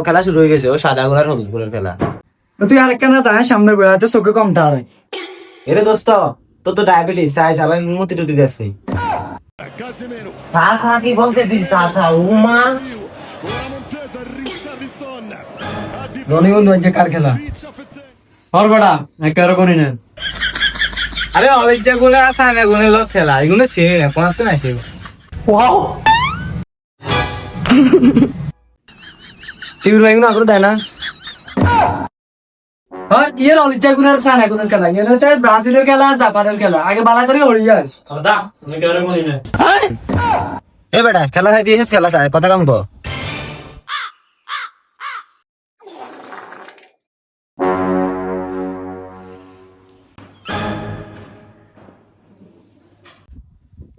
খেলা শুরু হয়ে গেছে, ও সাদা গোলার হলুদ গোলার খেলা। তুই আরেকটা না চায় সামনে বেড়াতে চোখে কমটা হয়। এরে দোস্ত, তোর তো ডায়াবেটিস, চাই সবাই মতি টুতি যাচ্ছে। খা কি বলতেছিস চাচা? উমা রনিবন্ধু যে কার খেলা হর বেড়া একেবারে করি না। আরে অলিজ্জা গুলো আছে না গুলো লোক খেলা এগুলো চিনি না কোনো তো নাই সে। ওয়াও টিভির ভাই এগুলো দেয় না। হ্যাঁ ইয়ের অলিজ্জা গুলোর সানা গুলোর খেলা ইয়ে হচ্ছে ব্রাজিলের খেলা জাপানের খেলা আগে বালা করে হয়ে যাস। এ বেটা খেলা খাই দিয়ে খেলা চাই কথা কাম কর।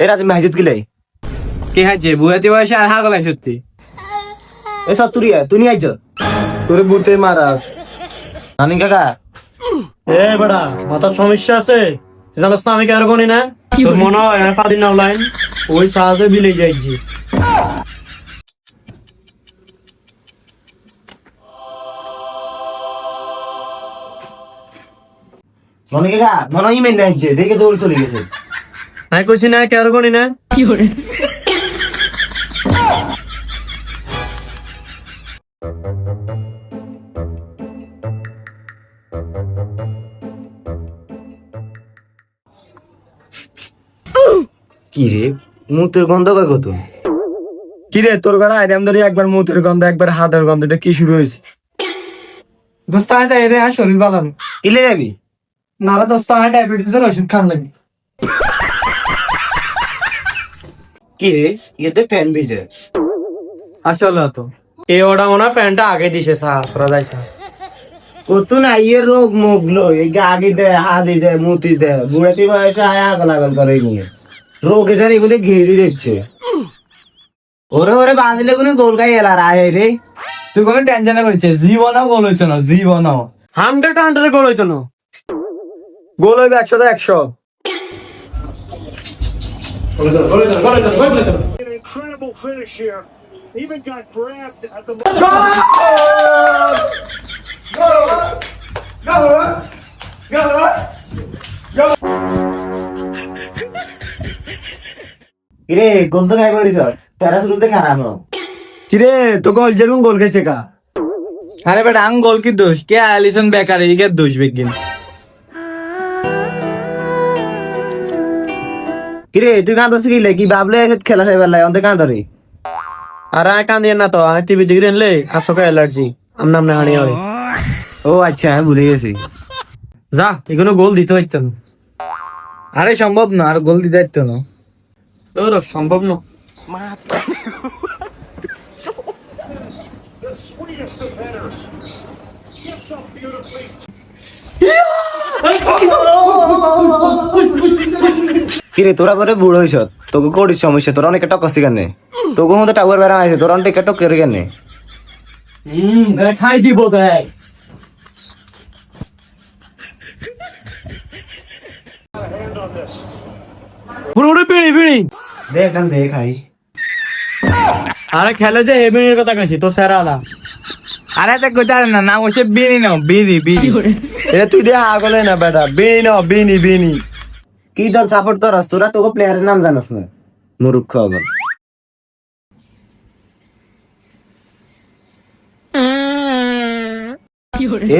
এ রাজ মাহিজুত গিলাই কে হাজে বুয়াতি বয়সে আর হাগলাই সত্যি। এ সব তুই আইছ তোরে বুতে মারা নানি কাকা। এ বেটা মাথার সমস্যা আছে জানাস না আমি কার কোনি না তোর মনে হয় ফাদিন না লাইন ওই সাহায্যে বিলে যাইছি। নানি কাকা মনে হয় ইমেন আইছে দেখে দৌড় চলে গেছে। আমি কইছি না কার কোনি না কি করে কি রে মুতের গন্ধ কয় কত? কি রে তোর গলা আইরাম ধরে একবার মুতের গন্ধ একবার হাতের গন্ধ এটা কি শুরু হয়েছে? দোস্ত আয় তাই রে শরীর বালান কিলে যাবি? না রে দোস্ত আয় ডায়াবেটিসের ওষুধ খান লাগবে। কি রে এতে ফ্যান ভিজে আসলে তো এই ওটা মনে হয় প্যান্টটা আগে দিছে সারা যাইছে কত না ইয়ে রোগ মুগলো এই আগে দেয় হাদি দেয় মুতি দেয় বুড়াতি বয়সে আয় আগল আগল করে এগুলো রোগ এখানে এগুলো ঘিরে দিচ্ছে। ওরে ওরে বাঁধলে কোনো গোল গাই এলার আয় রে। তুই কোনো টেনশন করছে জীবনও গোল হইতো না জীবনও 100 গোল হইতো না গোল হইবে 100 Incredible finish here. Even got grabbed at the কিরে গোল তো খাই করিস তারা শুরুতে খারাপ কিরে তো গোল যেরকম গোল খাইছে কা আরে বেটা আং গোল কি দোষ কে আলিসন বেকার এদিকে দোষ বেগিন। কিরে তুই কাঁদ শিখিলে কি ভাবলে খেলা খাই বেলায় অন্তে কাঁদ রে। আর আয় কান্দিয়ে না তো আমি টিভি দিকে রেনলে আসকা অ্যালার্জি আমনা আমনা হানি হয়। ও আচ্ছা আমি ভুলে গেছি। যা এগুলো গোল দিতে হইতো না। আরে সম্ভব না আর গোল দিতে হইতো না তোর সম্ভব না। the sweetest of headers. Gets up beautifully. কিরে তোরা পরে বুড়ো হইছ তোকে কোটির সমস্যা তোরা অনেক টকসি কেনে তোকে মতো টাওয়ার বেড়া আছে তোরা অনেক টক করে কেনে খাই দিব দেখ Hand on this. পুরোটা পিড়ি পিড়ি দেখ না দেখ খাই। আরে খেলে যে হেভিনের কথা কইছি তো সেরা না আরে তা কইতে না না ওসে বিনি নাও বিনি বিনি এটা তুই দিয়ে আগলে না বেটা বিনি না বিনি বিনি কি দল সাপোর্ট করস তোরা তোকে প্লেয়ারের নাম জানাস না মূর্খ অগল।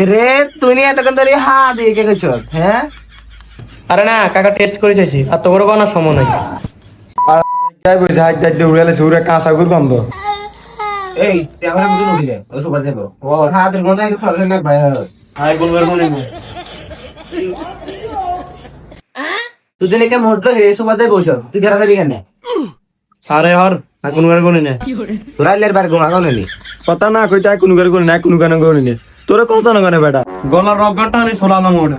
এরে তুই নিয়ে এতক্ষণ ধরে হা দিয়ে কে কইছ হ্যাঁ? আরে না কাকা টেস্ট করে চাইছি আর তোর কোনো সময় নাই। যাই বইছে হাত দাইতে দৌড়ালে সুরে কাঁচা গুর গন্ধ এই তুই আমার মতো নদী রে ও সুবাস যাবো ও হাতের মধ্যে একটু ফলে না ভাই আই বলবার মনে নেই তুই দিনে কে মজদো হে সুবাস যাই বসো তুই ঘরে যাবি কেন? আরে হর এখন গার কোনে না তোরা লের বার ঘুমা কোন নি কথা না কইতা কোন গার কোনে না কোন গান কোনে না তোরে কোন না গানে বেটা গলার রক গানটা আমি সোলালাম ওটা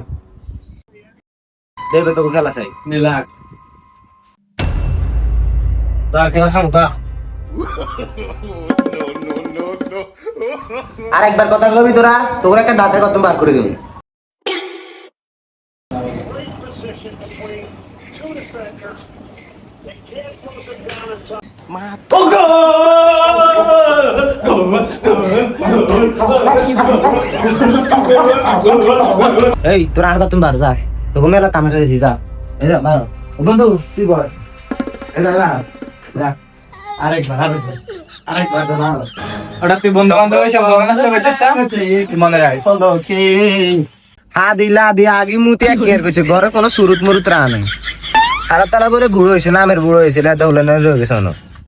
দেবে তোকে খেলা চাই নিলাক তা খেলা খাম তা আরেকবার কথা কবি তোরা তোরা একটা দাঁতের কত বার করে দেবো। Position between two defenders. They can't close it down in time. এই তোর আর তুমি বার যা তোকে মেলা কামেটা দিছি যা এই যা বারো বন্ধু তুই বল এই যা যা আরেকবার তো বারো ওটা তুই বন্ধু বান্ধব সব মনে রাখ আদিলা দি আগে মুতি এক গের করছে ঘরে কোনো সুরুত মুরুত রা নাই আর তারা বলে বুড়ো হয়েছে নামের বুড়ো হয়েছে এটা হলে না রয়ে গেছে